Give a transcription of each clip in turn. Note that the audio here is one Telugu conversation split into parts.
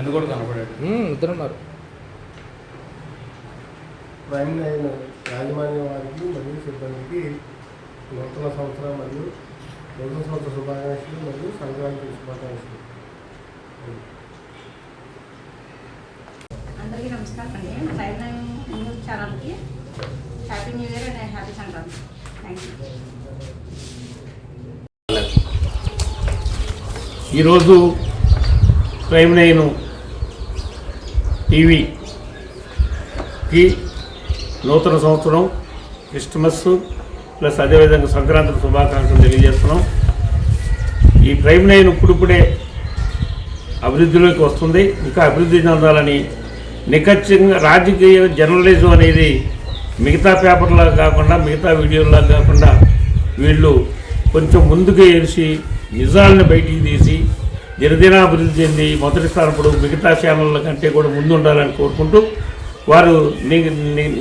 ఆయన కూడా కనపడాడు. ఇద్దరున్నారు. ప్రైమ్ లైన్ యాజమాన్య వారికి మరియు సిబ్బందికి నూతన సంవత్సరం మరియు నూతన సంవత్సర శుభాకాంక్షలు మరియు సంక్రాంతి శుభాకాంక్షలు. అందరికీ నమస్కారం అండి. ప్రైమ్ లైన్ న్యూస్ ఛానల్కి happy new year and happy Sankranti. Thank you. ఈరోజు ప్రైమ్ లైన్ టీవీకి నూతన సంవత్సరం, క్రిస్మస్ ప్లస్ అదేవిధంగా సంక్రాంతి శుభాకాంక్షలు తెలియజేస్తున్నాం. ఈ ప్రైమ్ లైన్ ఇప్పుడిప్పుడే అభివృద్ధిలోకి వస్తుంది. ఇంకా అభివృద్ధి చెందాలని నిఖచ్చితంగా రాజకీయ జర్నలిజం అనేది మిగతా పేపర్లాగా కాకుండా, మిగతా వీడియోలాగా కాకుండా వీళ్ళు కొంచెం ముందుకు ఏడిసి నిజాలను బయటికి తీసి దినదినాభివృద్ధి చెంది మొదటి స్థానప్పుడు మిగతా ఛానళ్ళ కంటే కూడా ముందు ఉండాలని కోరుకుంటూ, వారు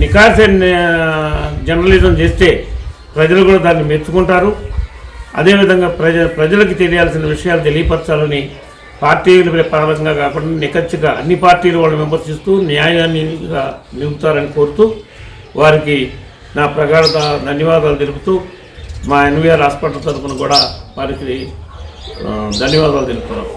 నికార్సైన జర్నలిజం చేస్తే ప్రజలు కూడా దాన్ని మెచ్చుకుంటారు. అదేవిధంగా ప్రజలకు తెలియాల్సిన విషయాలు తెలియపరచాలని పార్టీల పరంగా కాకుండా నిఖచ్చిగా అన్ని పార్టీలు వాళ్ళు విమర్శిస్తూ న్యాయాన్ని నిలుపుతారని కోరుతూ వారికి నా ప్రగాఢ ధన్యవాదాలు తెలుపుతూ మా ఎన్వీఆర్ హాస్పిటల్ తరఫున కూడా వారికి ధన్యవాదాలు తెలుపుతున్నాం.